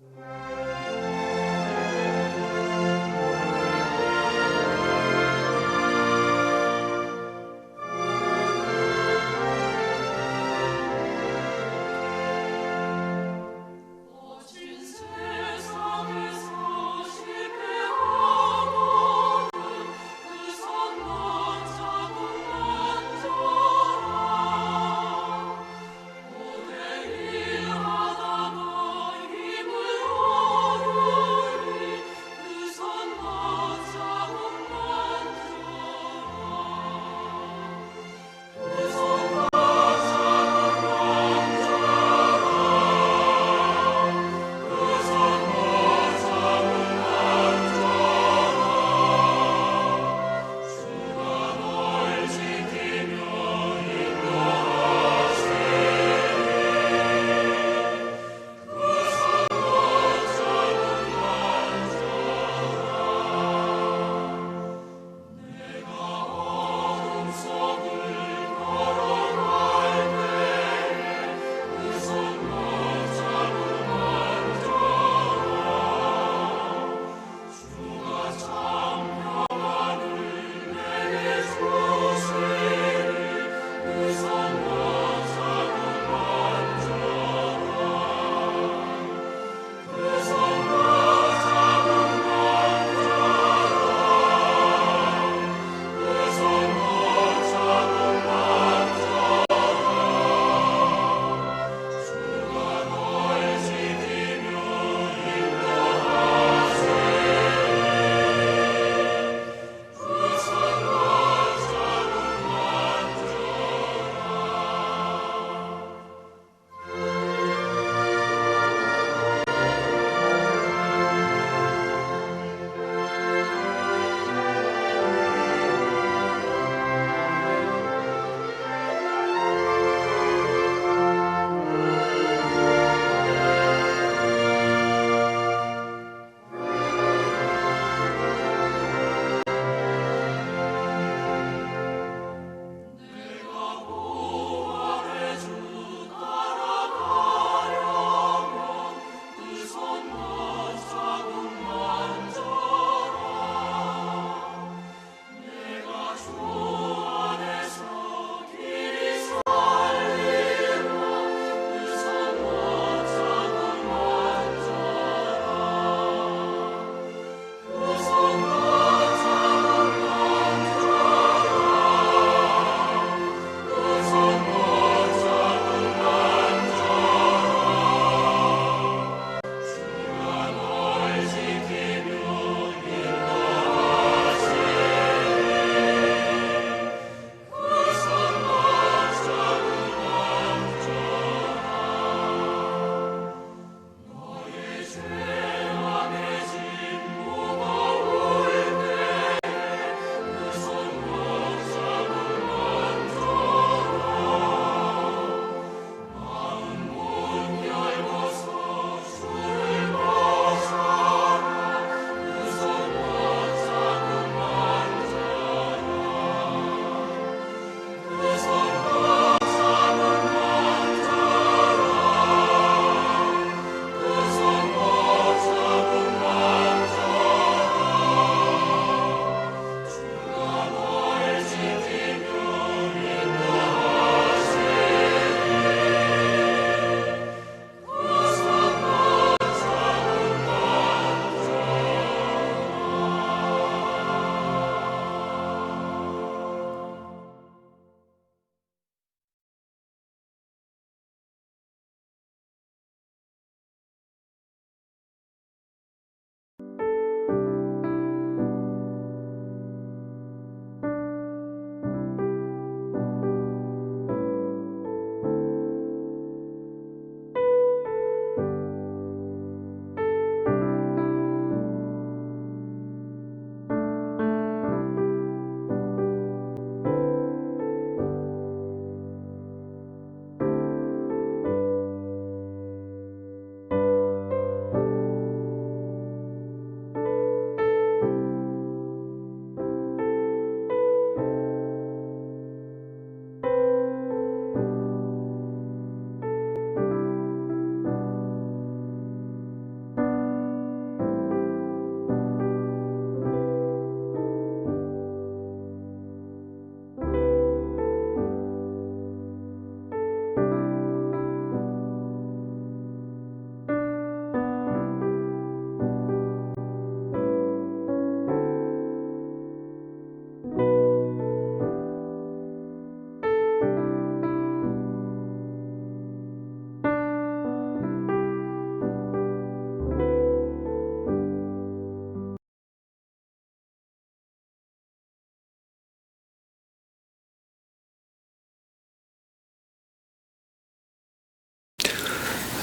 힘을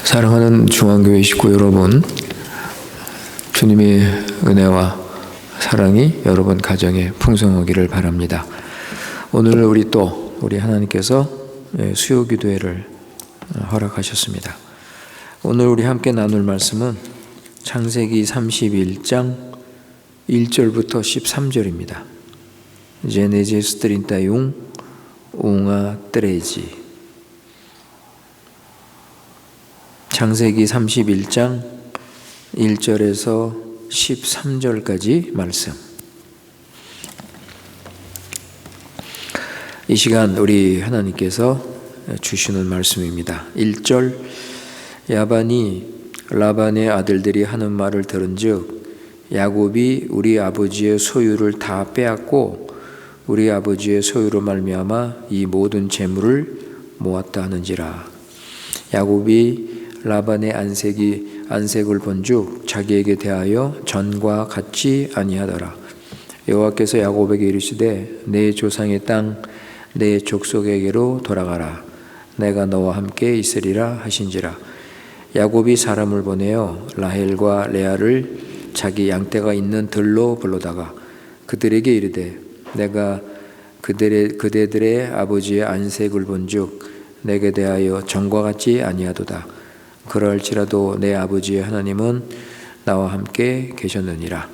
사랑하는 중앙교회 식구 여러분, 주님의 은혜와 사랑이 여러분 가정에 풍성하기를 바랍니다. 오늘 우리 하나님께서 수요기도회를 허락하셨습니다. 오늘 우리 함께 나눌 말씀은 창세기 31장 1절부터 13절입니다. Gênesis 31, 1-13. 창세기 31장 1절에서 13절까지 말씀. 이 시간 우리 하나님께서 주시는 말씀입니다. 1절, 야반이 라반의 아들들이 하는 말을 들은즉 야곱이 우리 아버지의 소유를 다 빼앗고 우리 아버지의 소유로 말미암아 이 모든 재물을 모았다 하는지라. 야곱이 라반의 안색을 본즉 자기에게 대하여 전과 같지 아니하더라. 여호와께서 야곱에게 이르시되 내 조상의 땅 내 족속에게로 돌아가라. 내가 너와 함께 있으리라 하신지라. 야곱이 사람을 보내어 라헬과 레아를 자기 양떼가 있는 들로 불러다가 그들에게 이르되 내가 그대들의 아버지의 안색을 본즉 내게 대하여 전과 같지 아니하도다. 그럴지라도 내 아버지의 하나님은 나와 함께 계셨느니라.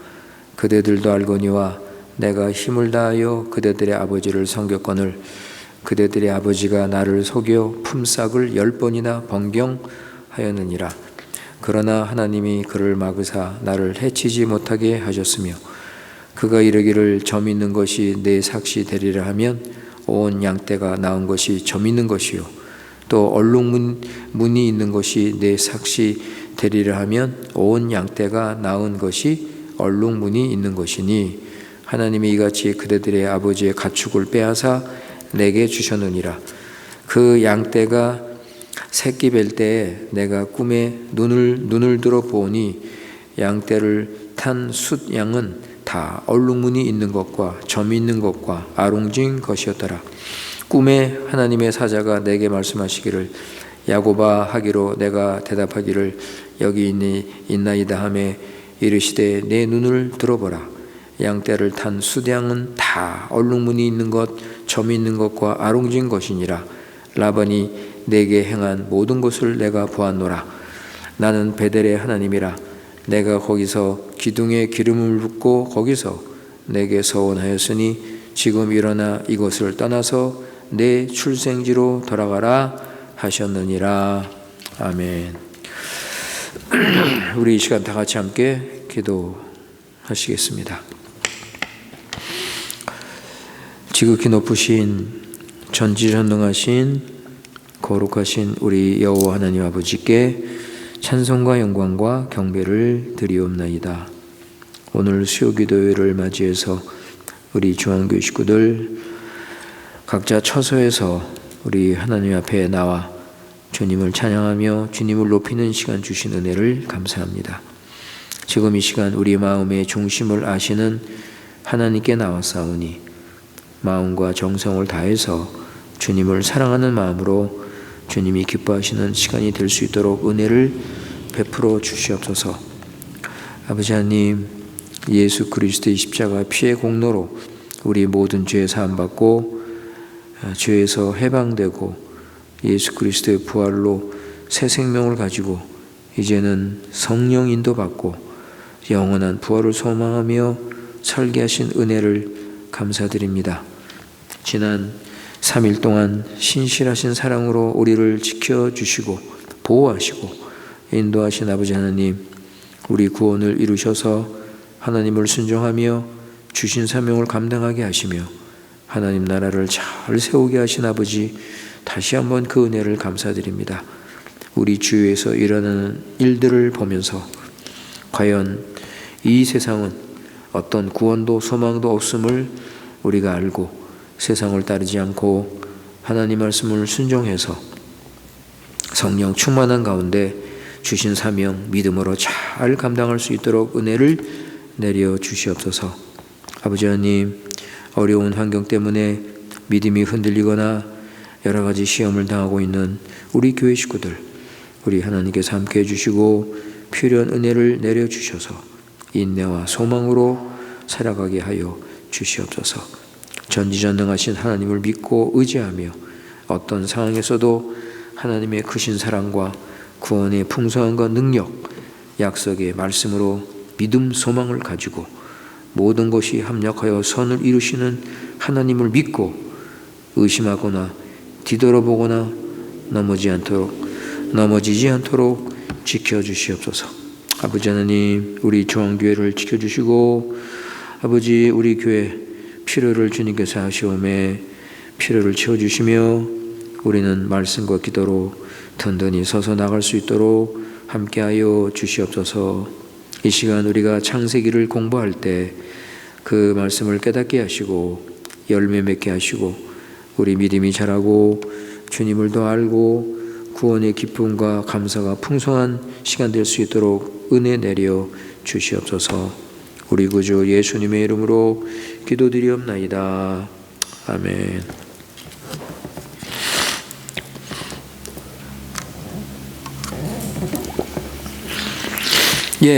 그대들도 알거니와 내가 힘을 다하여 그대들의 아버지를 섬겼거늘 그대들의 아버지가 나를 속여 품삯을 10번이나 번경하였느니라. 그러나 하나님이 그를 막으사 나를 해치지 못하게 하셨으며 그가 이르기를 점 있는 것이 내 삭시 되리라 하면 온 양떼가 낳은 것이 점 있는 것이요 또 얼룩무늬 있는 것이 내 삭시 되리라 하면 온 양떼가 낳은 것이 얼룩무늬 있는 것이니 하나님이 이같이 그대들의 아버지의 가축을 빼앗아 내게 주셨느니라. 그 양떼가 새끼 뵐 때에 내가 꿈에 눈을 들어 보니 양떼를 탄 숫양은 다 얼룩무늬 있는 것과 점이 있는 것과 아롱진 것이었더라. 꿈에 하나님의 사자가 내게 말씀하시기를 야곱아 하기로 내가 대답하기를 여기 있나이다 하매 이르시되 내 눈을 들어보라. 양떼를 탄 숫양은 다 얼룩무늬 있는 것, 점이 있는 것과 아롱진 것이니라. 라반이 내게 행한 모든 것을 내가 보았노라. 나는 베델의 하나님이라. 내가 거기서 기둥에 기름을 붓고 거기서 내게 서원하였으니 지금 일어나 이곳을 떠나서 내 출생지로 돌아가라 하셨느니라. 아멘. 우리 이 시간 다 같이 함께 기도하시겠습니다. 지극히 높으신 전지전능하신 거룩하신 우리 여호와 하나님 아버지께 찬송과 영광과 경배를 드리옵나이다. 오늘 수요기도회를 맞이해서 우리 중앙교회 식구들 각자 처소에서 우리 하나님 앞에 나와 주님을 찬양하며 주님을 높이는 시간 주신 은혜를 감사합니다. 지금 이 시간 우리 마음의 중심을 아시는 하나님께 나왔사오니 마음과 정성을 다해서 주님을 사랑하는 마음으로 주님이 기뻐하시는 시간이 될 수 있도록 은혜를 베풀어 주시옵소서. 아버지 하나님, 예수 그리스도의 십자가 피의 공로로 우리 모든 죄 사함받고 죄에서 해방되고 예수 그리스도의 부활로 새 생명을 가지고 이제는 성령 인도받고 영원한 부활을 소망하며 설계하신 은혜를 감사드립니다. 지난 3일 동안 신실하신 사랑으로 우리를 지켜주시고 보호하시고 인도하신 아버지 하나님, 우리 구원을 이루셔서 하나님을 순종하며 주신 사명을 감당하게 하시며 하나님 나라를 잘 세우게 하신 아버지, 다시 한번 그 은혜를 감사드립니다. 우리 주위에서 일어나는 일들을 보면서 과연 이 세상은 어떤 구원도 소망도 없음을 우리가 알고 세상을 따르지 않고 하나님 말씀을 순종해서 성령 충만한 가운데 주신 사명 믿음으로 잘 감당할 수 있도록 은혜를 내려 주시옵소서. 아버지 하나님, 어려운 환경 때문에 믿음이 흔들리거나 여러 가지 시험을 당하고 있는 우리 교회 식구들, 우리 하나님께서 함께 해주시고 필요한 은혜를 내려주셔서 인내와 소망으로 살아가게 하여 주시옵소서. 전지전능하신 하나님을 믿고 의지하며 어떤 상황에서도 하나님의 크신 사랑과 구원의 풍성함과 능력, 약속의 말씀으로 믿음, 소망을 가지고 모든 것이 합력하여 선을 이루시는 하나님을 믿고 의심하거나 뒤돌아보거나 넘어지지 않도록 지켜주시옵소서. 아버지 하나님, 우리 중앙교회를 지켜주시고 아버지 우리 교회 필요를 주님께서 하시오매 필요를 채워주시며 우리는 말씀과 기도로 든든히 서서 나갈 수 있도록 함께하여 주시옵소서. 이 시간 우리가 창세기를 공부할 때 그 말씀을 깨닫게 하시고 열매 맺게 하시고 우리 믿음이 자라고 주님을 더 알고 구원의 기쁨과 감사가 풍성한 시간 될 수 있도록 은혜 내려 주시옵소서. 우리 구주 예수님의 이름으로 기도드리옵나이다. 아멘.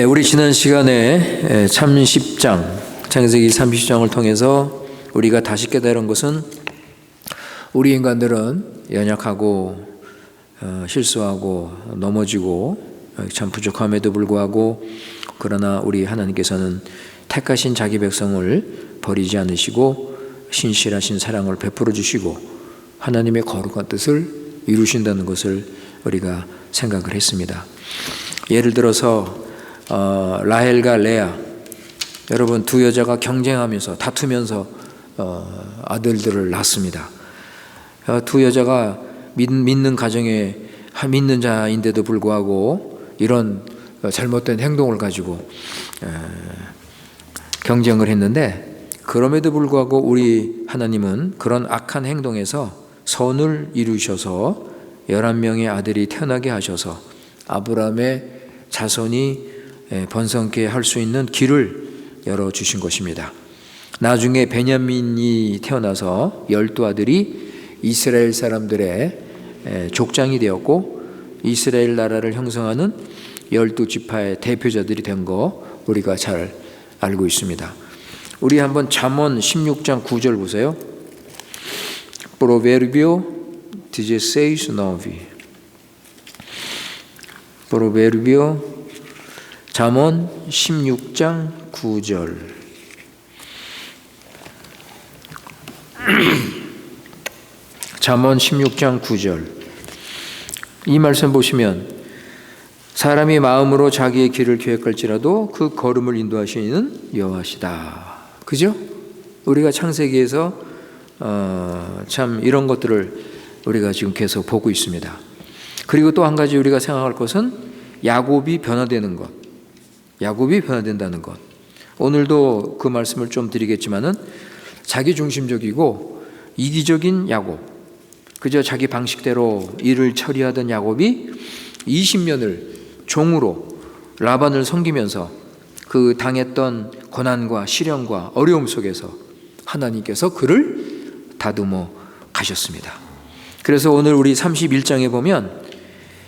우리 지난 시간에 30장, 창세기 30장을 통해서 우리가 다시 깨달은 것은 우리 인간들은 연약하고 실수하고 넘어지고 참 부족함에도 불구하고 그러나 우리 하나님께서는 택하신 자기 백성을 버리지 않으시고 신실하신 사랑을 베풀어 주시고 하나님의 거룩한 뜻을 이루신다는 것을 우리가 생각을 했습니다. 예를 들어서 라헬과 레아, 여러분 두 여자가 경쟁하면서 다투면서 아들들을 낳습니다. 두 여자가 믿는 가정에 믿는 자인데도 불구하고 이런 잘못된 행동을 가지고 경쟁을 했는데 그럼에도 불구하고 우리 하나님은 그런 악한 행동에서 선을 이루셔서 11명의 아들이 태어나게 하셔서 아브라함의 자손이 번성케 할 수 있는 길을 열어주신 것입니다. 나중에 베냐민이 태어나서 12아들이 이스라엘 사람들의 족장이 되었고 이스라엘 나라를 형성하는 12지파의 대표자들이 된 거 우리가 잘 알고 있습니다. 우리 한번 잠언 16장 9절 보세요. Provérbio 16:9. Provérbio 잠언 16장 9절. 잠언 16장 9절. 이 말씀 보시면 사람이 마음으로 자기의 길을 계획할지라도 그 걸음을 인도하시는 여호와시다. 그죠? 우리가 창세기에서 참 이런 것들을 우리가 지금 계속 보고 있습니다. 그리고 또 한 가지 우리가 생각할 것은 야곱이 변화되는 것. 야곱이 변화된다는 것. 오늘도 그 말씀을 좀 드리겠지만은 자기중심적이고 이기적인 야곱, 그저 자기 방식대로 일을 처리하던 야곱이 20년을 종으로 라반을 섬기면서 그 당했던 고난과 시련과 어려움 속에서 하나님께서 그를 다듬어 가셨습니다. 그래서 오늘 우리 31장에 보면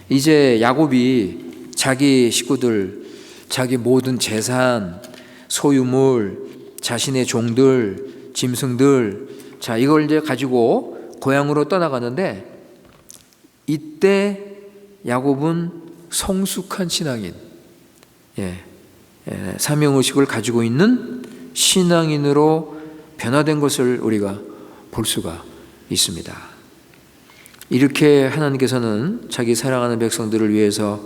이제 야곱이 자기 식구들, 자기 모든 재산, 소유물, 자신의 종들, 짐승들, 자 이걸 이제 가지고 고향으로 떠나가는데 이때 야곱은 성숙한 신앙인, 사명의식을 가지고 있는 신앙인으로 변화된 것을 우리가 볼 수가 있습니다. 이렇게 하나님께서는 자기 사랑하는 백성들을 위해서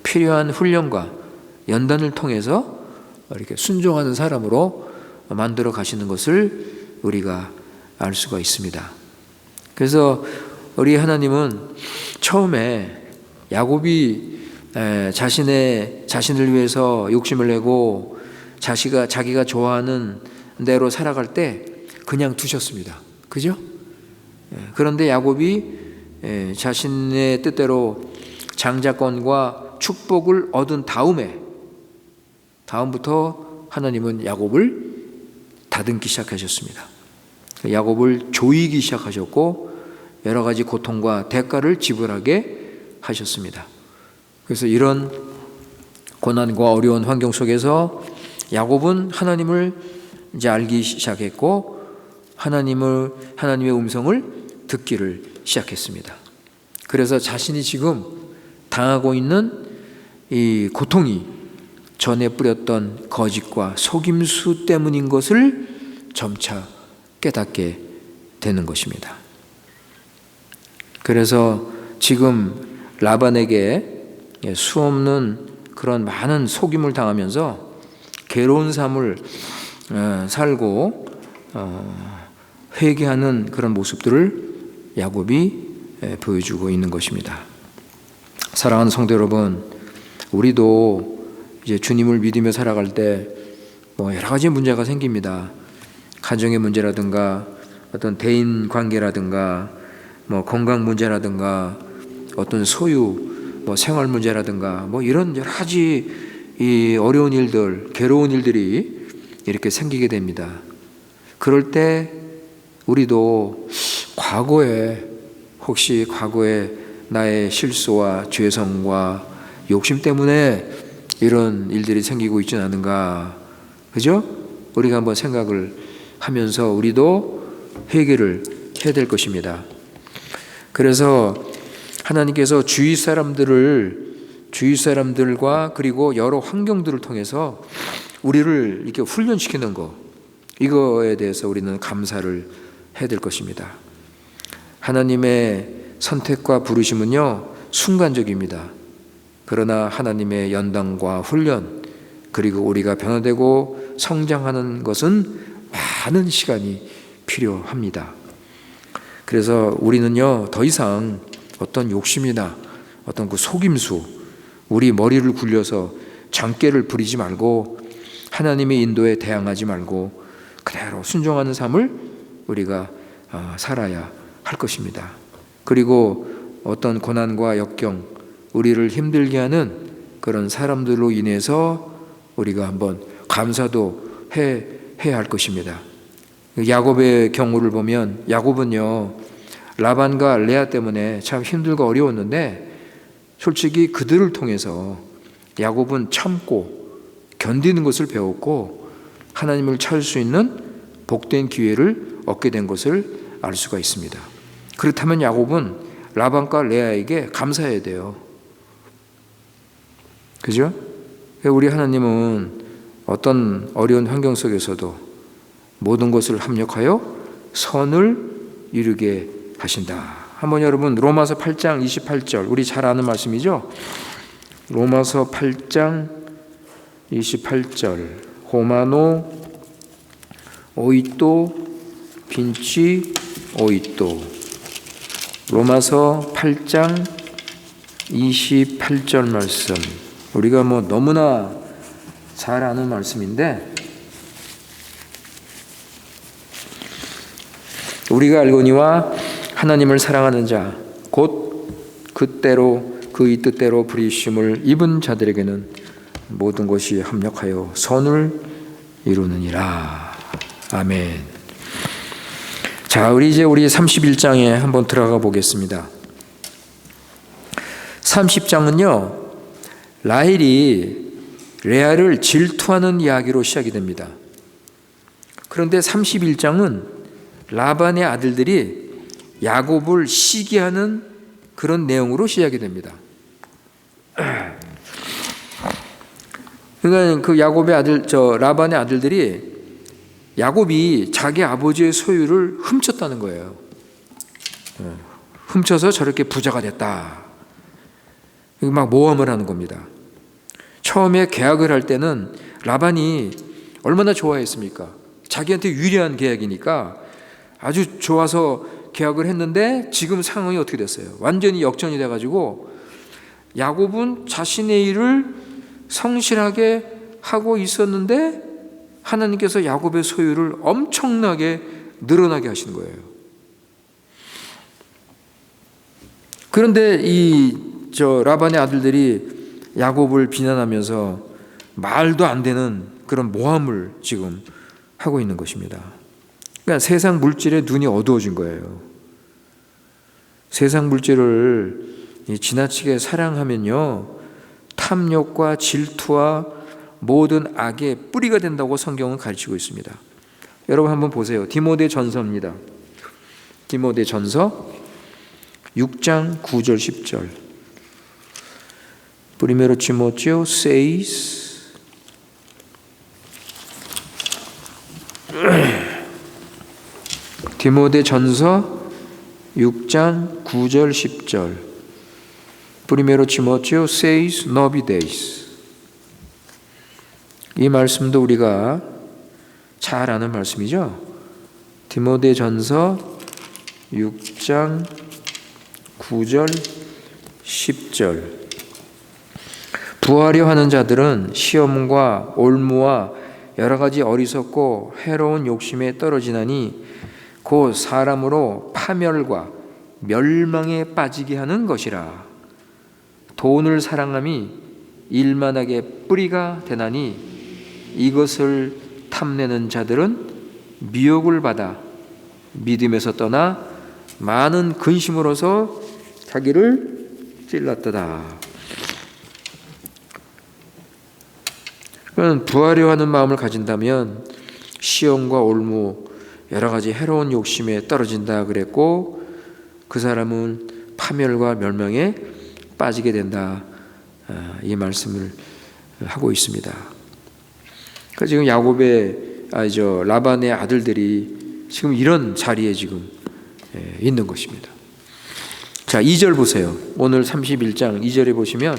필요한 훈련과 연단을 통해서 이렇게 순종하는 사람으로 만들어 가시는 것을 우리가 알 수가 있습니다. 그래서 우리 하나님은 처음에 야곱이 자신을 위해서 욕심을 내고 자기가 좋아하는 대로 살아갈 때 그냥 두셨습니다. 그죠? 그런데 야곱이 자신의 뜻대로 장자권과 축복을 얻은 다음부터 하나님은 야곱을 다듬기 시작하셨습니다. 야곱을 조이기 시작하셨고 여러 가지 고통과 대가를 지불하게 하셨습니다. 그래서 이런 고난과 어려운 환경 속에서 야곱은 하나님을 이제 알기 시작했고 하나님의 음성을 듣기를 시작했습니다. 그래서 자신이 지금 당하고 있는 이 고통이 전에 뿌렸던 거짓과 속임수 때문인 것을 점차 깨닫게 되는 것입니다. 그래서 지금 라반에게 수없는 그런 많은 속임을 당하면서 괴로운 삶을 살고 회개하는 그런 모습들을 야곱이 보여주고 있는 것입니다. 사랑하는 성도 여러분, 우리도 이제 주님을 믿으며 살아갈 때 여러 가지 문제가 생깁니다. 가정의 문제라든가 어떤 대인 관계라든가 건강 문제라든가 어떤 소유 생활 문제라든가 이런 여러 가지 이 어려운 일들, 괴로운 일들이 이렇게 생기게 됩니다. 그럴 때 우리도 혹시 과거에 나의 실수와 죄성과 욕심 때문에 이런 일들이 생기고 있지는 않은가, 그죠? 우리가 한번 생각을 하면서 우리도 회개를 해야 될 것입니다. 그래서 하나님께서 주위 사람들과 그리고 여러 환경들을 통해서 우리를 이렇게 훈련시키는 거, 이거에 대해서 우리는 감사를 해야 될 것입니다. 하나님의 선택과 부르심은요, 순간적입니다. 그러나 하나님의 연단과 훈련, 그리고 우리가 변화되고 성장하는 것은 많은 시간이 필요합니다. 그래서 우리는요, 더 이상 어떤 욕심이나 어떤 그 속임수, 우리 머리를 굴려서 장깨를 부리지 말고 하나님의 인도에 대항하지 말고 그대로 순종하는 삶을 우리가 살아야 할 것입니다. 그리고 어떤 고난과 역경, 우리를 힘들게 하는 그런 사람들로 인해서 우리가 한번 감사도 해야 할 것입니다. 야곱의 경우를 보면 야곱은요, 라반과 레아 때문에 참 힘들고 어려웠는데 솔직히 그들을 통해서 야곱은 참고 견디는 것을 배웠고 하나님을 찾을 수 있는 복된 기회를 얻게 된 것을 알 수가 있습니다. 그렇다면 야곱은 라반과 레아에게 감사해야 돼요. 그죠? 우리 하나님은 어떤 어려운 환경 속에서도 모든 것을 합력하여 선을 이루게 하신다. 한번 여러분 로마서 8장 28절, 우리 잘 아는 말씀이죠? 로마서 8장 28절, 호마노 오이또 빈치 오이또. 로마서 8장 28절 말씀, 우리가 너무나 잘 아는 말씀인데, 우리가 알거니와 하나님을 사랑하는 자 곧 그때로 그의 뜻대로 부르심을 입은 자들에게는 모든 것이 합력하여 선을 이루느니라. 아멘. 자, 우리 31장에 한번 들어가 보겠습니다. 30장은요, 라헬이 레아를 질투하는 이야기로 시작이 됩니다. 그런데 31장은 라반의 아들들이 야곱을 시기하는 그런 내용으로 시작이 됩니다. 그러니까 그 야곱의 라반의 아들들이 야곱이 자기 아버지의 소유를 훔쳤다는 거예요. 훔쳐서 저렇게 부자가 됐다. 막 모함을 하는 겁니다. 처음에 계약을 할 때는 라반이 얼마나 좋아했습니까? 자기한테 유리한 계약이니까 아주 좋아서 계약을 했는데 지금 상황이 어떻게 됐어요? 완전히 역전이 돼가지고 야곱은 자신의 일을 성실하게 하고 있었는데 하나님께서 야곱의 소유를 엄청나게 늘어나게 하신 거예요. 그런데 라반의 아들들이 야곱을 비난하면서 말도 안 되는 그런 모함을 지금 하고 있는 것입니다. 그러니까 세상 물질에 눈이 어두워진 거예요. 세상 물질을 지나치게 사랑하면요, 탐욕과 질투와 모든 악의 뿌리가 된다고 성경은 가르치고 있습니다. 여러분 한번 보세요. 디모데전서입니다. 디모데전서 6장 9절 10절. Primero Timoteo 6 디모데전서 6장 9절 10절. Primero Timoteo 6 9-10. 이 말씀도 우리가 잘 아는 말씀이죠. 디모데전서 6장 9절 10절. 부하려 하는 자들은 시험과 올무와 여러 가지 어리석고 해로운 욕심에 떨어지나니 곧 사람으로 파멸과 멸망에 빠지게 하는 것이라. 돈을 사랑함이 일만하게 뿌리가 되나니 이것을 탐내는 자들은 미혹을 받아 믿음에서 떠나 많은 근심으로서 자기를 찔렀도다. 부하려 하는 마음을 가진다면 시험과 올무 여러 가지 해로운 욕심에 떨어진다 그랬고, 그 사람은 파멸과 멸망에 빠지게 된다, 이 말씀을 하고 있습니다. 그러니까 지금 라반의 아들들이 지금 이런 자리에 지금 있는 것입니다. 자, 2절 보세요. 오늘 31장 2절에 보시면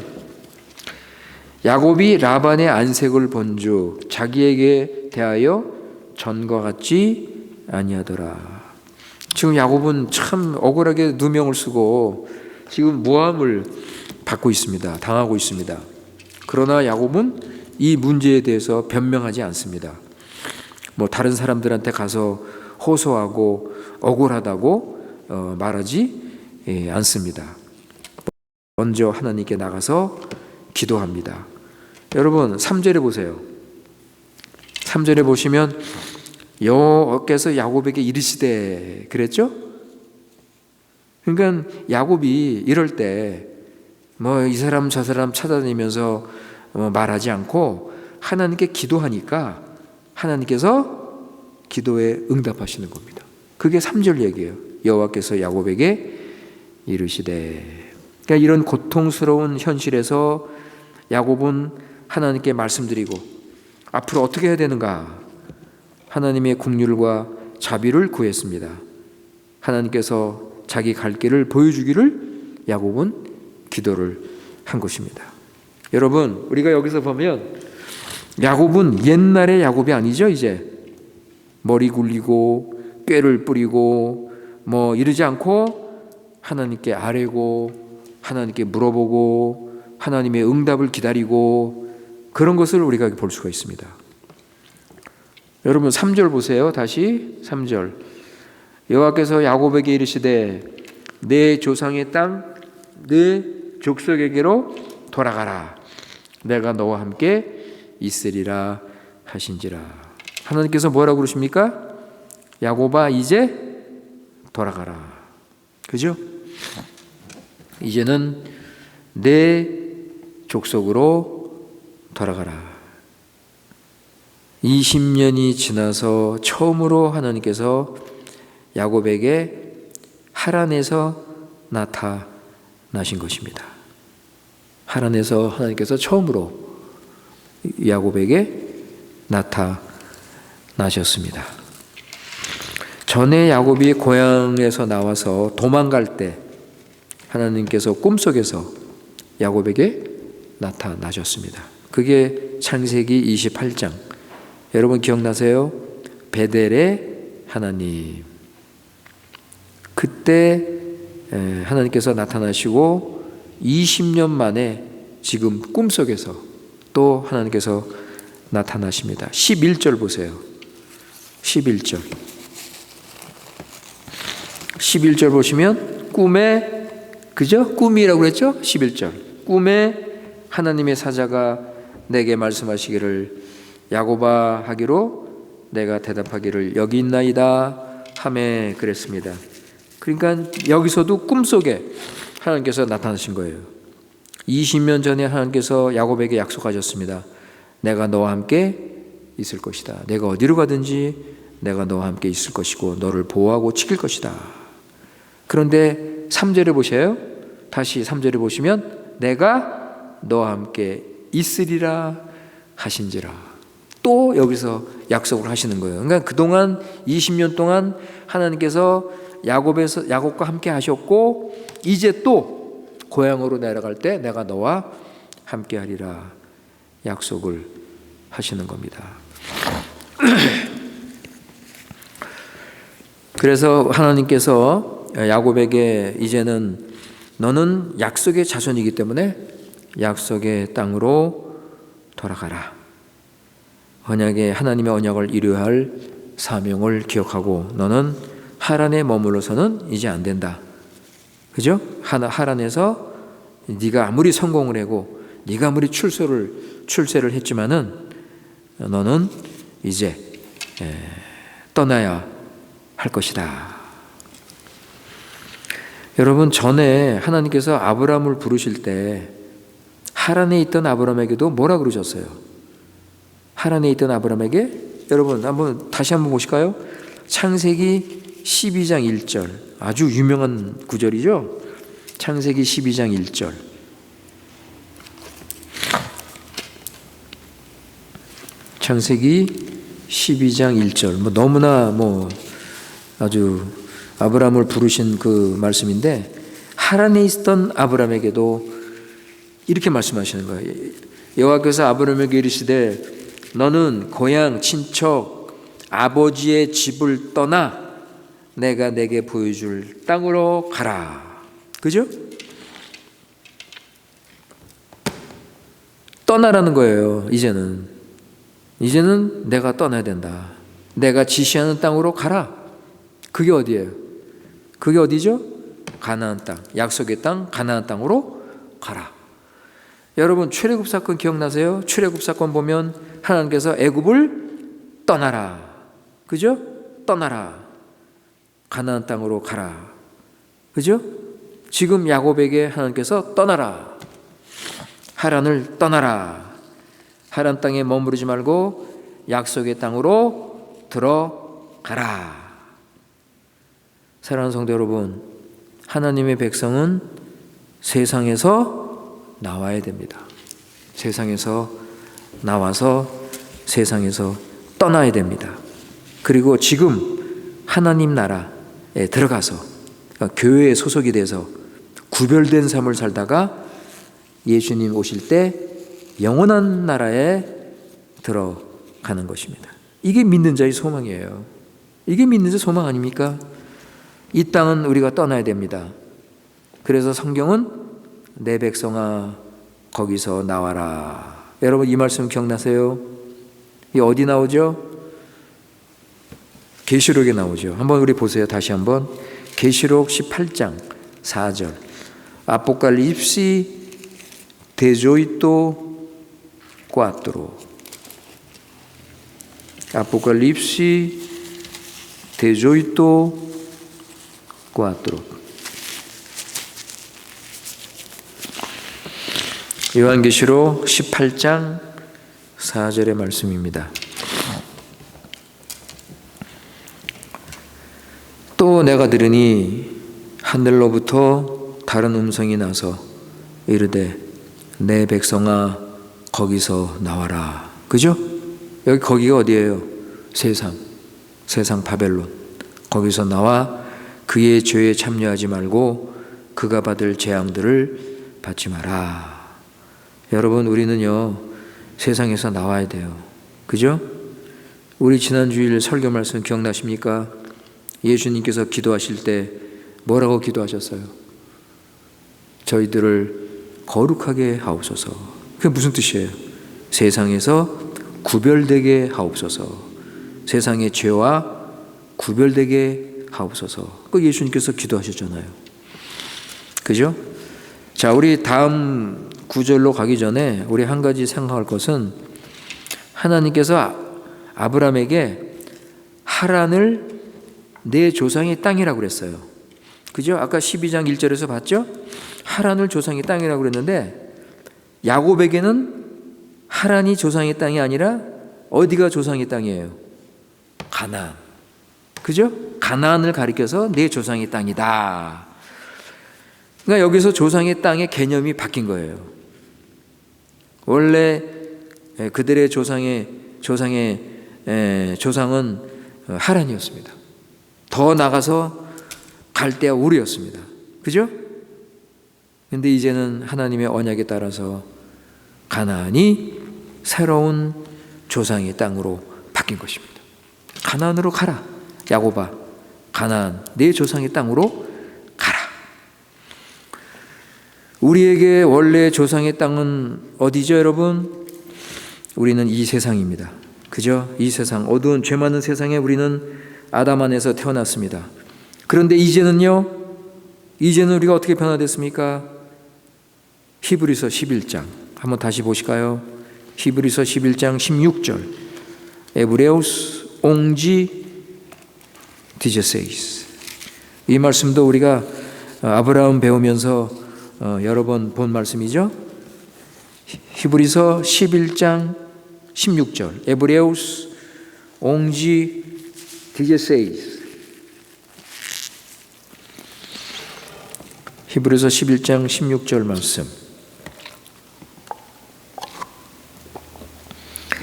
야곱이 라반의 안색을 본즉 자기에게 대하여 전과 같지 아니하더라. 지금 야곱은 참 억울하게 누명을 쓰고 지금 모함을 받고 있습니다. 당하고 있습니다. 그러나 야곱은 이 문제에 대해서 변명하지 않습니다. 다른 사람들한테 가서 호소하고 억울하다고 말하지 않습니다. 먼저 하나님께 나가서 기도합니다. 여러분 3절에 보세요. 3절에 보시면 여호와께서 야곱에게 이르시되 그랬죠? 그러니까 야곱이 이럴 때 이 사람 저 사람 찾아다니면서 말하지 않고 하나님께 기도하니까 하나님께서 기도에 응답하시는 겁니다. 그게 3절 얘기예요. 여호와께서 야곱에게 이르시되. 그러니까 이런 고통스러운 현실에서 야곱은 하나님께 말씀드리고 앞으로 어떻게 해야 되는가? 하나님의 긍휼과 자비를 구했습니다. 하나님께서 자기 갈 길을 보여주기를 야곱은 기도를 한 것입니다. 여러분, 우리가 여기서 보면 야곱은 옛날의 야곱이 아니죠. 이제 머리 굴리고 꾀를 뿌리고 이러지 않고 하나님께 아뢰고 하나님께 물어보고 하나님의 응답을 기다리고 그런 것을 우리가 볼 수가 있습니다. 여러분 3절 보세요. 다시 3절. 여호와께서 야곱에게 이르시되 내 조상의 땅 내 족속에게로 돌아가라. 내가 너와 함께 있으리라 하신지라. 하나님께서 뭐라고 그러십니까? 야곱아 이제 돌아가라. 그죠? 이제는 내 족속으로 돌아가라. 20년이 지나서 처음으로 하나님께서 야곱에게 하란에서 나타나신 것입니다. 하란에서 하나님께서 처음으로 야곱에게 나타나셨습니다. 전에 야곱이 고향에서 나와서 도망갈 때 하나님께서 꿈속에서 야곱에게 나타나셨습니다. 그게 창세기 28장. 여러분 기억나세요? 베델의 하나님. 그때 하나님께서 나타나시고 20년 만에 지금 꿈속에서 또 하나님께서 나타나십니다. 11절 보세요. 11절. 11절 보시면 꿈에, 그죠? 꿈이라고 그랬죠? 11절. 꿈에 하나님의 사자가 내게 말씀하시기를 야곱아 하기로 내가 대답하기를 여기 있나이다 하매 그랬습니다. 그러니까 여기서도 꿈속에 하나님께서 나타나신 거예요. 20년 전에 하나님께서 야곱에게 약속하셨습니다. 내가 너와 함께 있을 것이다. 내가 어디로 가든지 내가 너와 함께 있을 것이고 너를 보호하고 지킬 것이다. 그런데 3절을 보셔요. 다시 3절을 보시면 내가 너와 함께 있으리라 하신지라. 또 여기서 약속을 하시는 거예요. 그러니까 그동안 20년 동안 하나님께서 야곱과 함께 하셨고 이제 또 고향으로 내려갈 때 내가 너와 함께 하리라 약속을 하시는 겁니다. 그래서 하나님께서 야곱에게 이제는 너는 약속의 자손이기 때문에 약속의 땅으로 돌아가라. 언약의 하나님의 언약을 이루어야 할 사명을 기억하고 너는 하란에 머물러서는 이제 안 된다. 그죠? 하란에서 네가 아무리 성공을 하고 네가 아무리 출세를 했지만은 너는 이제 떠나야 할 것이다. 여러분, 전에 하나님께서 아브라함을 부르실 때 하란에 있던 아브라함에게도 뭐라 그러셨어요? 하란에 있던 아브라함에게 여러분 다시 한번 보실까요? 창세기 12장 1절 아주 유명한 구절이죠. 창세기 12장 1절 창세기 12장 1절 너무나 아주 아브라함을 부르신 그 말씀인데 하란에 있던 아브라함에게도 이렇게 말씀하시는 거예요. 여호와께서 아브라함에게 이르시되 너는 고향 친척 아버지의 집을 떠나 내가 내게 보여줄 땅으로 가라. 그죠? 떠나라는 거예요. 이제는 내가 떠나야 된다. 내가 지시하는 땅으로 가라. 그게 어디예요? 그게 어디죠? 가나안 땅, 약속의 땅, 가나안 땅으로 가라. 여러분 출애굽 사건 기억나세요? 출애굽 사건 보면 하나님께서 애굽을 떠나라. 그죠? 떠나라. 가나안 땅으로 가라. 그죠? 지금 야곱에게 하나님께서 떠나라. 하란을 떠나라. 하란 땅에 머무르지 말고 약속의 땅으로 들어가라. 사랑하는 성도 여러분, 하나님의 백성은 세상에서 나와야 됩니다. 세상에서 나와서 세상에서 떠나야 됩니다. 그리고 지금 하나님 나라에 들어가서 그러니까 교회에 소속이 돼서 구별된 삶을 살다가 예수님 오실 때 영원한 나라에 들어가는 것입니다. 이게 믿는 자의 소망이에요. 이게 믿는 자의 소망 아닙니까? 이 땅은 우리가 떠나야 됩니다. 그래서 성경은 내 백성아 거기서 나와라. 여러분 이 말씀 기억나세요? 이 어디 나오죠? 계시록에 나오죠. 한번 우리 보세요. 다시 한번 계시록 18장 4절 아포칼립시 데조이토 꽈트로 아포칼립시 데조이토 꽈트로 요한계시록 18장 4절의 말씀입니다. 또 내가 들으니 하늘로부터 다른 음성이 나서 이르되 내 백성아 거기서 나와라. 그죠? 거기가 어디예요? 세상 바벨론. 거기서 나와 그의 죄에 참여하지 말고 그가 받을 재앙들을 받지 마라. 여러분 우리는요 세상에서 나와야 돼요. 그죠? 우리 지난 주일 설교 말씀 기억나십니까? 예수님께서 기도하실 때 뭐라고 기도하셨어요? 저희들을 거룩하게 하옵소서. 그게 무슨 뜻이에요? 세상에서 구별되게 하옵소서. 세상의 죄와 구별되게 하옵소서. 그 예수님께서 기도하셨잖아요. 그죠? 자, 우리 다음 구절로 가기 전에 우리 한 가지 생각할 것은 하나님께서 아브라함에게 하란을 내 조상의 땅이라고 그랬어요. 그죠? 아까 12장 1절에서 봤죠? 하란을 조상의 땅이라고 그랬는데 야곱에게는 하란이 조상의 땅이 아니라 어디가 조상의 땅이에요? 가나안. 그죠? 가나안을 가리켜서 내 조상의 땅이다. 그러니까 여기서 조상의 땅의 개념이 바뀐 거예요. 원래 그들의 조상은 하란이었습니다. 더 나가서 갈대아 우르였습니다. 그죠? 근데 이제는 하나님의 언약에 따라서 가나안이 새로운 조상의 땅으로 바뀐 것입니다. 가나안으로 가라. 야곱아, 가나안 내 조상의 땅으로 가라. 우리에게 원래 조상의 땅은 어디죠, 여러분? 우리는 이 세상입니다. 그죠? 이 세상, 어두운 죄 많은 세상에 우리는 아담 안에서 태어났습니다. 그런데 이제는 우리가 어떻게 변화됐습니까? 히브리서 11장 한번 다시 보실까요? 히브리서 11장 16절. 에브레우스 옹지 디제세이스. 이 말씀도 우리가 아브라함 배우면서 여러 번 본 말씀이죠. 히브리서 11장 16절. 에브레우스 옹지 디제세이스. 히브리서 11장 16절 말씀.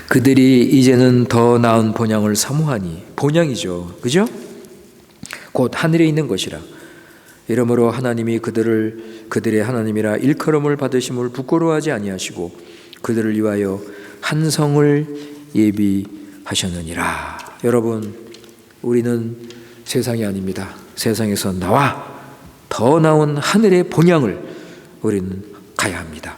그들이 이제는 더 나은 본향을 사모하니, 본향이죠. 그죠? 곧 하늘에 있는 것이라. 이러므로 하나님이 그들의 하나님이라 일컬음을 받으심을 부끄러워하지 아니하시고 그들을 위하여 한 성을 예비하셨느니라. 여러분, 우리는 세상이 아닙니다. 세상에서 나와 더 나은 하늘의 본향을 우리는 가야 합니다.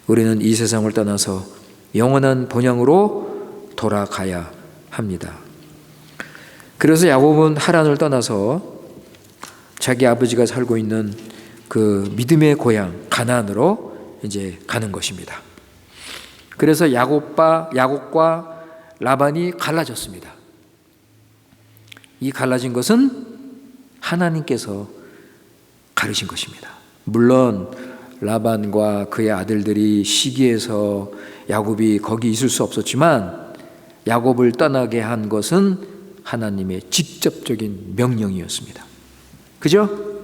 우리는 이 세상을 떠나서 영원한 본향으로 돌아가야 합니다. 그래서 야곱은 하란을 떠나서 자기 아버지가 살고 있는 그 믿음의 고향 가나안으로 이제 가는 것입니다. 그래서 야곱과 라반이 갈라졌습니다. 이 갈라진 것은 하나님께서 가르신 것입니다. 물론 라반과 그의 아들들이 시기해서 야곱이 거기 있을 수 없었지만 야곱을 떠나게 한 것은 하나님의 직접적인 명령이었습니다. 그죠?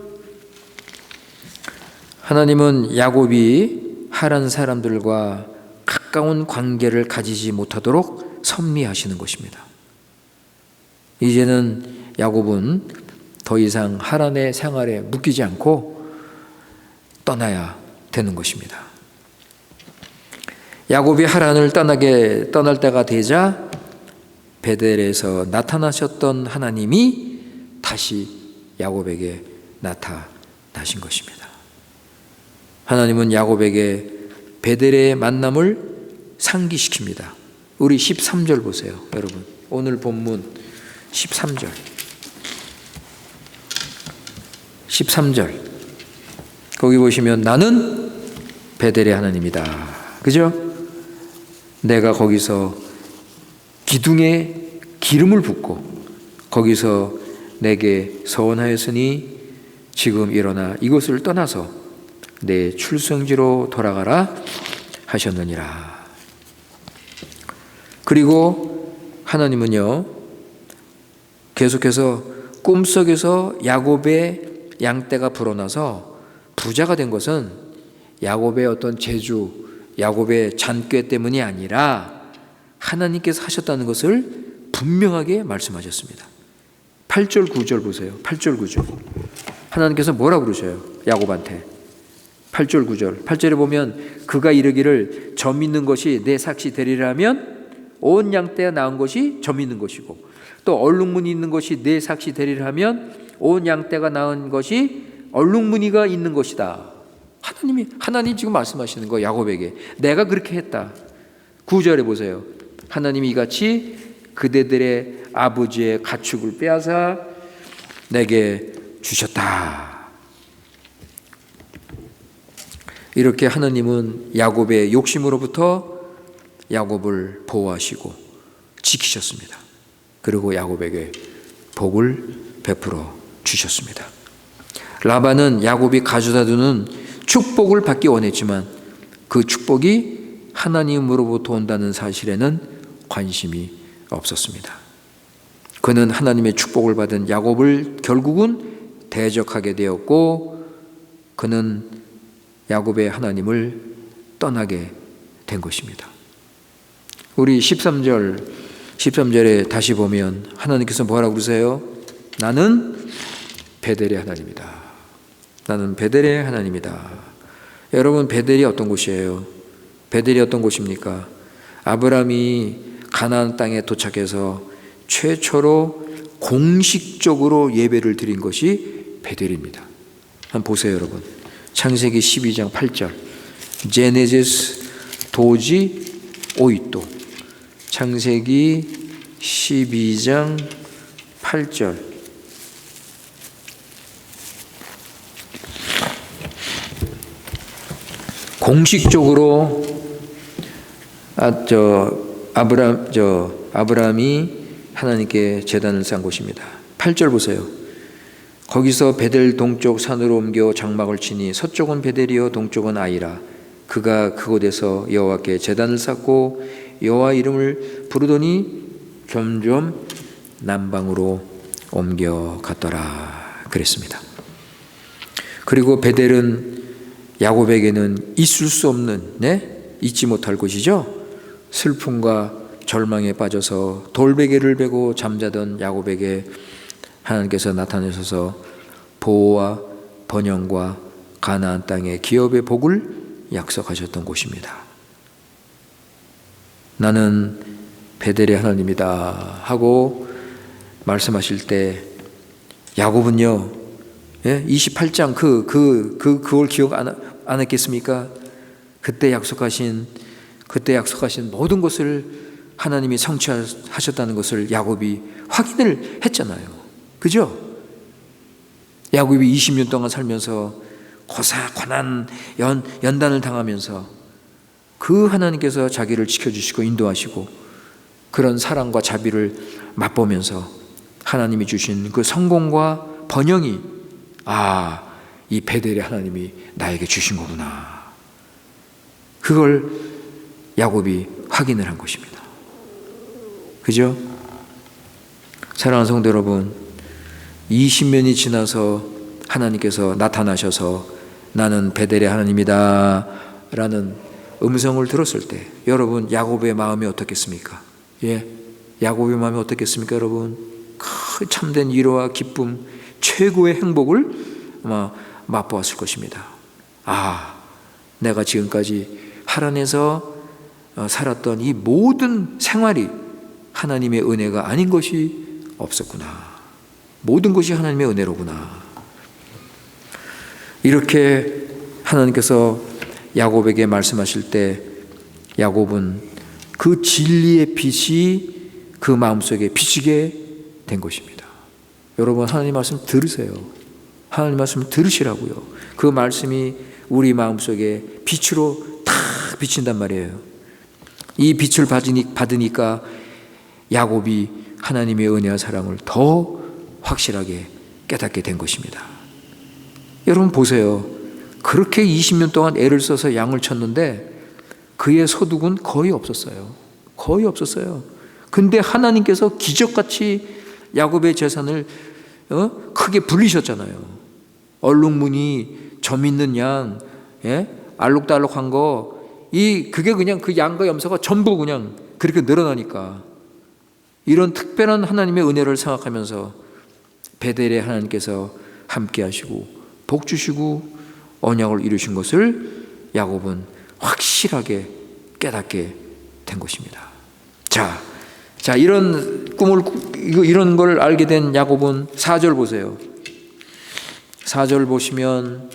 하나님은 야곱이 하란 사람들과 가까운 관계를 가지지 못하도록 섭리하시는 것입니다. 이제는 야곱은 더 이상 하란의 생활에 묶이지 않고 떠나야 되는 것입니다. 야곱이 하란을 떠날 때가 되자 베델에서 나타나셨던 하나님이 다시 야곱에게 나타나신 것입니다. 하나님은 야곱에게 베델의 만남을 상기시킵니다. 우리 13절 보세요, 여러분. 오늘 본문 13절. 13절. 거기 보시면 나는 베델의 하나님이다. 그죠? 내가 거기서 기둥에 기름을 붓고 거기서 내게 서원하였으니 지금 일어나 이곳을 떠나서 내 출생지로 돌아가라 하셨느니라. 그리고 하나님은요, 계속해서 꿈속에서 야곱의 양떼가 불어나서 부자가 된 것은 야곱의 어떤 재주, 야곱의 잔꾀 때문이 아니라 하나님께서 하셨다는 것을 분명하게 말씀하셨습니다. 8절 9절 보세요. 8절 9절. 하나님께서 뭐라고 그러셔요? 야곱한테. 8절 9절. 8절에 보면 그가 이르기를 저 믿는 것이 내 삭시 되리라면 온 양떼가 낳은 것이 저 믿는 것이고 또 얼룩무늬 있는 것이 내 삭시 되리라면 온 양떼가 낳은 것이 얼룩무늬가 있는 것이다. 하나님 지금 말씀하시는 거예요. 야곱에게 내가 그렇게 했다. 9절에 보세요. 하나님이 이같이 그대들의 아버지의 가축을 빼앗아 내게 주셨다. 이렇게 하나님은 야곱의 욕심으로부터 야곱을 보호하시고 지키셨습니다. 그리고 야곱에게 복을 베풀어 주셨습니다. 라반은 야곱이 가져다 두는 축복을 받기 원했지만 그 축복이 하나님으로부터 온다는 사실에는 관심이 없었습니다. 그는 하나님의 축복을 받은 야곱을 결국은 대적하게 되었고 그는 야곱의 하나님을 떠나게 된 것입니다. 우리 13절에 다시 보면 하나님께서 뭐라고 그러세요? 나는 베델의 하나님이다. 나는 베델의 하나님이다. 여러분, 베델이 어떤 곳이에요? 베델이 어떤 곳입니까? 아브라함이 가나안 땅에 도착해서 최초로 공식적으로 예배를 드린 것이 베델입니다. 한번 보세요, 여러분. 창세기 12장 8절. 제네시스 도지 오이토. 창세기 12장 8절. 공식적으로 아브라함이 하나님께 제단을 쌓은 곳입니다. 8절 보세요. 거기서 베델 동쪽 산으로 옮겨 장막을 치니 서쪽은 베델이요 동쪽은 아이라. 그가 그곳에서 여호와께 제단을 쌓고 여호와 이름을 부르더니 점점 남방으로 옮겨갔더라 그랬습니다. 그리고 베델은 야곱에게는 있을 수 없는, 잊지 못할 곳이죠. 슬픔과 절망에 빠져서 돌베개를 베고 잠자던 야곱에게 하나님께서 나타나셔서 보호와 번영과 가나안 땅의 기업의 복을 약속하셨던 곳입니다. 나는 베델의 하나님이다 하고 말씀하실 때 야곱은요, 28장 그걸 기억 안 했겠습니까? 그때 약속하신 모든 것을 하나님이 성취하셨다는 것을 야곱이 확인을 했잖아요. 그죠? 야곱이 20년 동안 살면서 고난 연단을 당하면서 그 하나님께서 자기를 지켜주시고 인도하시고 그런 사랑과 자비를 맛보면서 하나님이 주신 그 성공과 번영이 이 베델의 하나님이 나에게 주신 거구나. 그걸 야곱이 확인을 한 것입니다. 그죠? 사랑하는 성도 여러분, 20년이 지나서 하나님께서 나타나셔서 나는 베델의 하나님이다 라는 음성을 들었을 때 여러분, 야곱의 마음이 어떻겠습니까? 야곱의 마음이 어떻겠습니까, 여러분? 그 참된 위로와 기쁨, 최고의 행복을 아마 맛보았을 것입니다. 내가 지금까지 하란에서 살았던 이 모든 생활이 하나님의 은혜가 아닌 것이 없었구나. 모든 것이 하나님의 은혜로구나. 이렇게 하나님께서 야곱에게 말씀하실 때 야곱은 그 진리의 빛이 그 마음속에 비치게 된 것입니다. 여러분, 하나님 말씀 들으세요. 하나님 말씀 들으시라고요. 그 말씀이 우리 마음속에 빛으로 탁 비친단 말이에요. 이 빛을 받으니까 야곱이 하나님의 은혜와 사랑을 더 확실하게 깨닫게 된 것입니다. 여러분 보세요. 그렇게 20년 동안 애를 써서 양을 쳤는데 그의 소득은 거의 없었어요. 거의 없었어요. 근데 하나님께서 기적같이 야곱의 재산을 크게 불리셨잖아요. 얼룩무늬, 점 있는 양, 알록달록한 거, 그게 그냥 그 양과 염소가 전부 그냥 그렇게 늘어나니까 이런 특별한 하나님의 은혜를 생각하면서 베델의 하나님께서 함께 하시고 복 주시고 언약을 이루신 것을 야곱은 확실하게 깨닫게 된 것입니다. 자, 이런 이런 걸 알게 된 야곱은 4절 보세요. 4절 보시면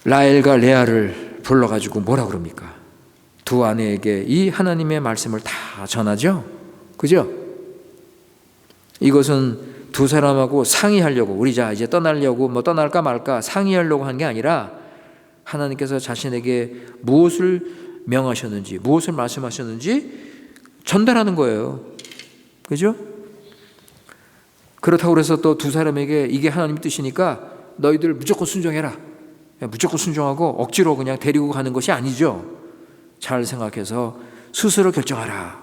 라헬과 레아를 불러가지고 뭐라 그럽니까? 두 아내에게 이 하나님의 말씀을 다 전하죠. 그죠? 이것은 두 사람하고 상의하려고, 우리 이제 떠나려고 떠날까 말까 상의하려고 한 게 아니라 하나님께서 자신에게 무엇을 명하셨는지, 무엇을 말씀하셨는지 전달하는 거예요. 그죠? 그렇다고 해서 또 두 사람에게 이게 하나님 뜻이니까 너희들 무조건 순종해라. 무조건 순종하고 억지로 그냥 데리고 가는 것이 아니죠. 잘 생각해서 스스로 결정하라.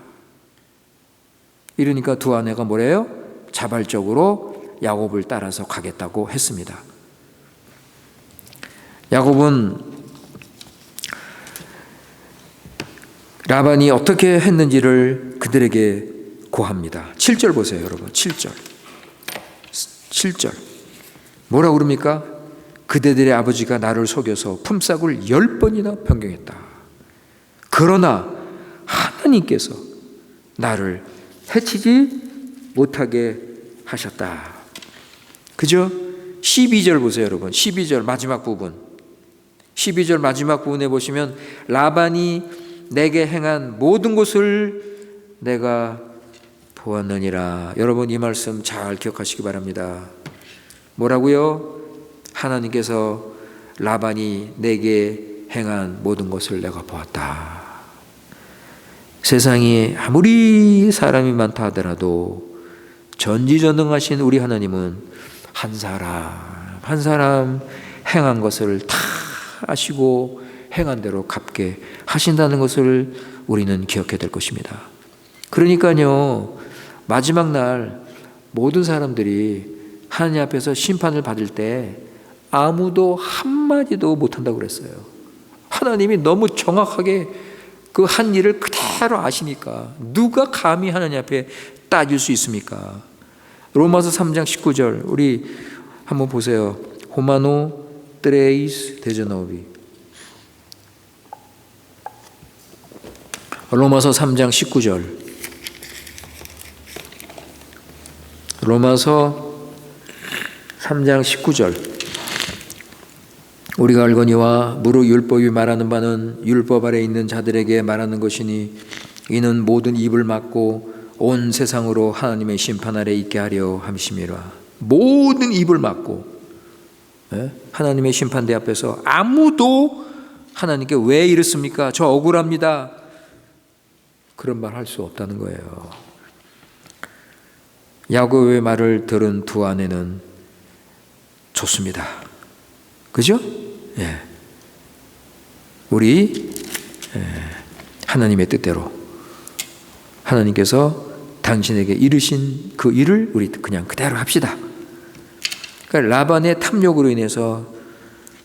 이러니까 두 아내가 뭐래요? 자발적으로 야곱을 따라서 가겠다고 했습니다. 야곱은 라반이 어떻게 했는지를 그들에게 고합니다. 7절 보세요, 여러분. 7절. 뭐라고 그럽니까? 그대들의 아버지가 나를 속여서 품삯을 10번이나 변경했다. 그러나 하나님께서 나를 해치지 못하게 하셨다. 그죠? 12절 보세요, 여러분. 12절 마지막 부분. 12절 마지막 부분에 보시면 라반이 내게 행한 모든 것을 내가 보았느니라. 여러분 이 말씀 잘 기억하시기 바랍니다. 뭐라고요? 하나님께서 라반이 내게 행한 모든 것을 내가 보았다. 세상에 아무리 사람이 많다 하더라도 전지전능하신 우리 하나님은 한 사람 행한 것을 다 아시고 행한 대로 갚게 하신다는 것을 우리는 기억해야 될 것입니다. 그러니까요, 마지막 날 모든 사람들이 하나님 앞에서 심판을 받을 때 아무도 한마디도 못한다고 그랬어요. 하나님이 너무 정확하게 그 한 일을 그대로 아시니까 누가 감히 하나님 앞에 따질 수 있습니까? 로마서 3장 19절 우리 한번 보세요. 호마노 트레이스 데저노비. 로마서 3장 19절. 로마서 3장 19절. 우리가 알거니와 무릇 율법이 말하는 바는 율법 아래 있는 자들에게 말하는 것이니 이는 모든 입을 막고 온 세상으로 하나님의 심판 아래 있게 하려 함심이라. 모든 입을 막고 하나님의 심판대 앞에서 아무도 하나님께 왜 이렇습니까? 저 억울합니다. 그런 말 할 수 없다는 거예요. 야곱의 말을 들은 두 아내는 좋습니다. 그죠? 예. 우리 하나님의 뜻대로 하나님께서 당신에게 이르신 그 일을 우리 그냥 그대로 합시다. 그러니까 라반의 탐욕으로 인해서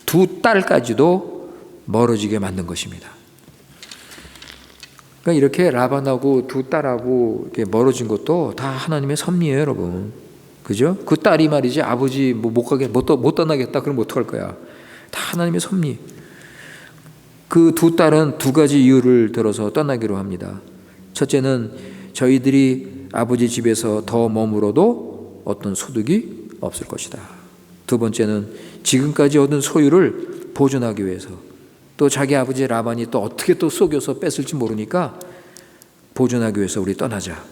두 딸까지도 멀어지게 만든 것입니다. 그러니까 이렇게 라반하고 두 딸하고 이렇게 멀어진 것도 다 하나님의 섭리예요, 여러분. 그죠? 그 딸이 말이지 아버지 못 떠나겠다 그러면 어떡할 거야? 다 하나님의 섭리. 그 두 딸은 두 가지 이유를 들어서 떠나기로 합니다. 첫째는 저희들이 아버지 집에서 더 머물어도 어떤 소득이 없을 것이다. 두 번째는 지금까지 얻은 소유를 보존하기 위해서, 또 자기 아버지 라반이 또 어떻게 또 속여서 뺏을지 모르니까 보존하기 위해서 우리 떠나자.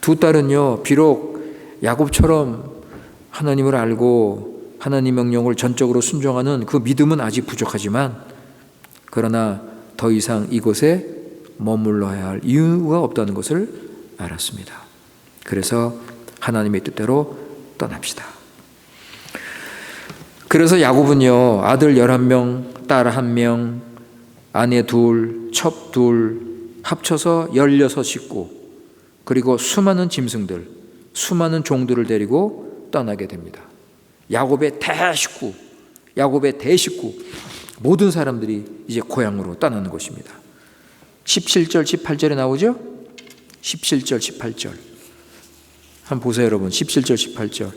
두 딸은요, 비록 야곱처럼 하나님을 알고 하나님 명령을 전적으로 순종하는 그 믿음은 아직 부족하지만, 그러나 더 이상 이곳에 머물러야 할 이유가 없다는 것을 알았습니다. 그래서 하나님의 뜻대로 떠납시다. 그래서 야곱은요, 아들 11명, 딸 1명, 아내 2, 첩 2, 합쳐서 16식구, 그리고 수많은 짐승들, 수많은 종들을 데리고 떠나게 됩니다. 야곱의 대식구, 야곱의 대식구, 모든 사람들이 이제 고향으로 떠나는 것입니다. 17절, 18절에 나오죠? 17절, 18절. 한번 보세요, 여러분. 17절, 18절.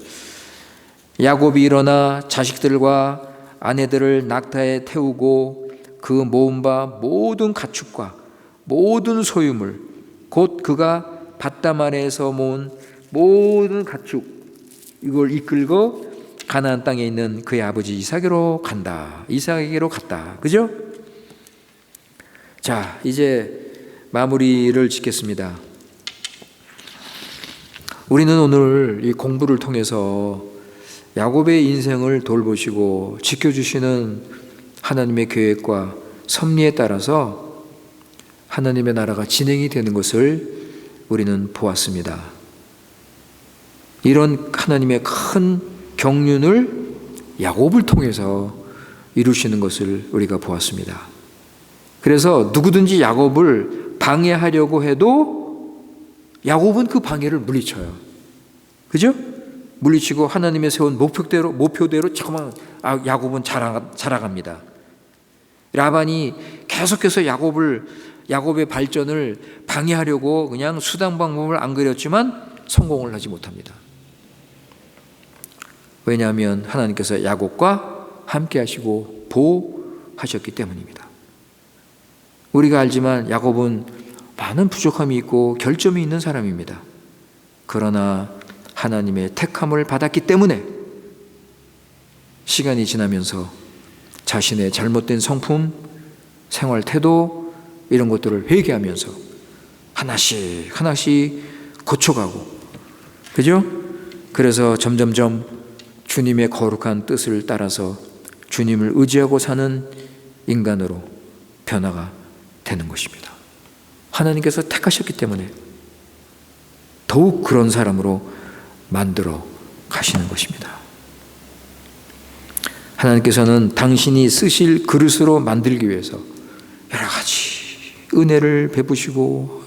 야곱이 일어나 자식들과 아내들을 낙타에 태우고 그 모은 바 모든 가축과 모든 소유물, 곧 그가 밧담 아래에서 모은 모든 가축, 이걸 이끌고 가나안 땅에 있는 그의 아버지 이삭에게로 간다. 이삭에게로 갔다. 그죠? 자, 이제 마무리를 짓겠습니다. 우리는 오늘 이 공부를 통해서 야곱의 인생을 돌보시고 지켜주시는 하나님의 계획과 섭리에 따라서 하나님의 나라가 진행이 되는 것을 우리는 보았습니다. 이런 하나님의 큰 경륜을 야곱을 통해서 이루시는 것을 우리가 보았습니다. 그래서 누구든지 야곱을 방해하려고 해도 야곱은 그 방해를 물리쳐요. 그죠? 물리치고 하나님의 세운 목표대로 잠깐만 야곱은 자라갑니다. 라반이 계속해서 야곱의 발전을 방해하려고 그냥 수단 방법을 안 그렸지만 성공을 하지 못합니다. 왜냐하면 하나님께서 야곱과 함께 하시고 보호하셨기 때문입니다. 우리가 알지만 야곱은 많은 부족함이 있고 결점이 있는 사람입니다. 그러나 하나님의 택함을 받았기 때문에 시간이 지나면서 자신의 잘못된 성품, 생활 태도 이런 것들을 회개하면서 하나씩 고쳐가고, 그죠? 그래서 점점점 주님의 거룩한 뜻을 따라서 주님을 의지하고 사는 인간으로 변화가 되는 것입니다. 하나님께서 택하셨기 때문에 더욱 그런 사람으로 만들어 가시는 것입니다. 하나님께서는 당신이 쓰실 그릇으로 만들기 위해서 여러 가지 은혜를 베푸시고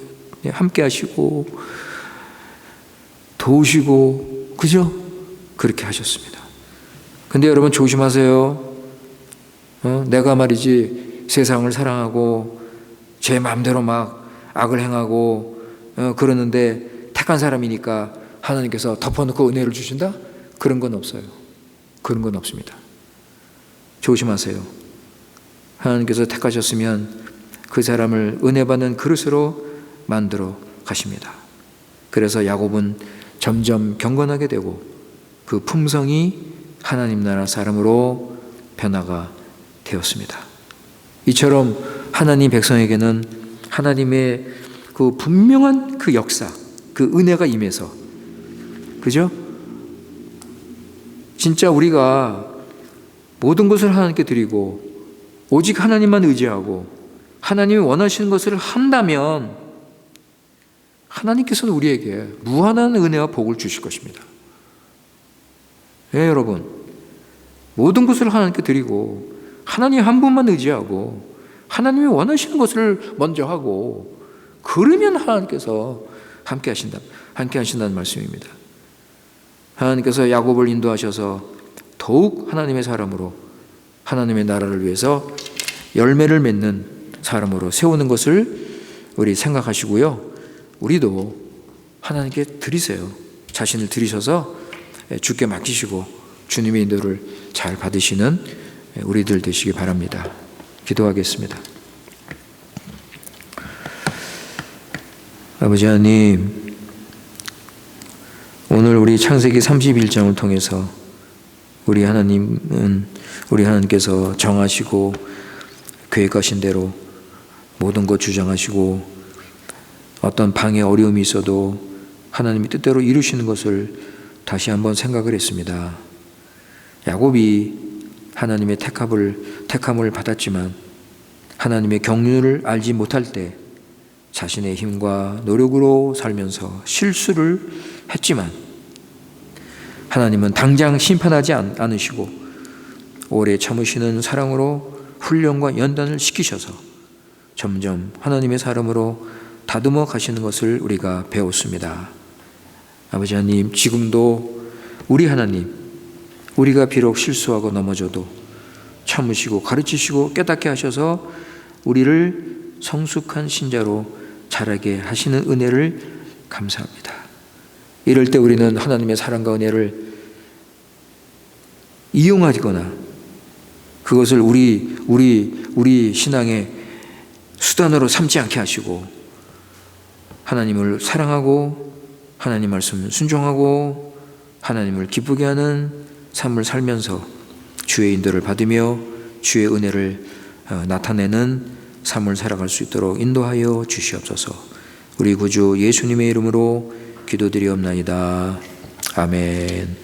함께 하시고 도우시고, 그죠? 그렇게 하셨습니다. 근데 여러분 조심하세요. 내가 말이지 세상을 사랑하고 제 마음대로 막 악을 행하고 그러는데 택한 사람이니까 하나님께서 덮어놓고 은혜를 주신다? 그런 건 없어요. 그런 건 없습니다. 조심하세요. 하나님께서 택하셨으면 그 사람을 은혜 받는 그릇으로 만들어 가십니다. 그래서 야곱은 점점 경건하게 되고 그 품성이 하나님 나라 사람으로 변화가 되었습니다. 이처럼 하나님 백성에게는 하나님의 그 분명한 그 역사, 그 은혜가 임해서, 그죠? 진짜 우리가 모든 것을 하나님께 드리고 오직 하나님만 의지하고 하나님이 원하시는 것을 한다면 하나님께서는 우리에게 무한한 은혜와 복을 주실 것입니다. 예, 여러분, 모든 것을 하나님께 드리고 하나님 한 분만 의지하고 하나님이 원하시는 것을 먼저 하고 그러면 하나님께서 함께 하신다는 말씀입니다. 하나님께서 야곱을 인도하셔서 더욱 하나님의 사람으로 하나님의 나라를 위해서 열매를 맺는 사람으로 세우는 것을 우리 생각하시고요. 우리도 하나님께 드리세요. 자신을 드리셔서 주께 맡기시고 주님의 인도를 잘 받으시는 우리들 되시기 바랍니다. 기도하겠습니다. 아버지 하나님, 오늘 우리 창세기 31장을 통해서 우리 하나님께서 정하시고 계획하신 대로 모든 것 주장하시고 어떤 방해 어려움이 있어도 하나님이 뜻대로 이루시는 것을 다시 한번 생각을 했습니다. 야곱이 하나님의 택함을 받았지만 하나님의 경륜을 알지 못할 때 자신의 힘과 노력으로 살면서 실수를 했지만 하나님은 당장 심판하지 않으시고 오래 참으시는 사랑으로 훈련과 연단을 시키셔서 점점 하나님의 사람으로 다듬어 가시는 것을 우리가 배웠습니다. 아버지 하나님, 지금도 우리 하나님, 우리가 비록 실수하고 넘어져도 참으시고 가르치시고 깨닫게 하셔서 우리를 성숙한 신자로 자라게 하시는 은혜를 감사합니다. 이럴 때 우리는 하나님의 사랑과 은혜를 이용하거나 그것을 우리 신앙의 수단으로 삼지 않게 하시고 하나님을 사랑하고 하나님 말씀 순종하고 하나님을 기쁘게 하는 삶을 살면서 주의 인도를 받으며 주의 은혜를 나타내는 삶을 살아갈 수 있도록 인도하여 주시옵소서. 우리 구주 예수님의 이름으로 기도드리옵나이다. 아멘.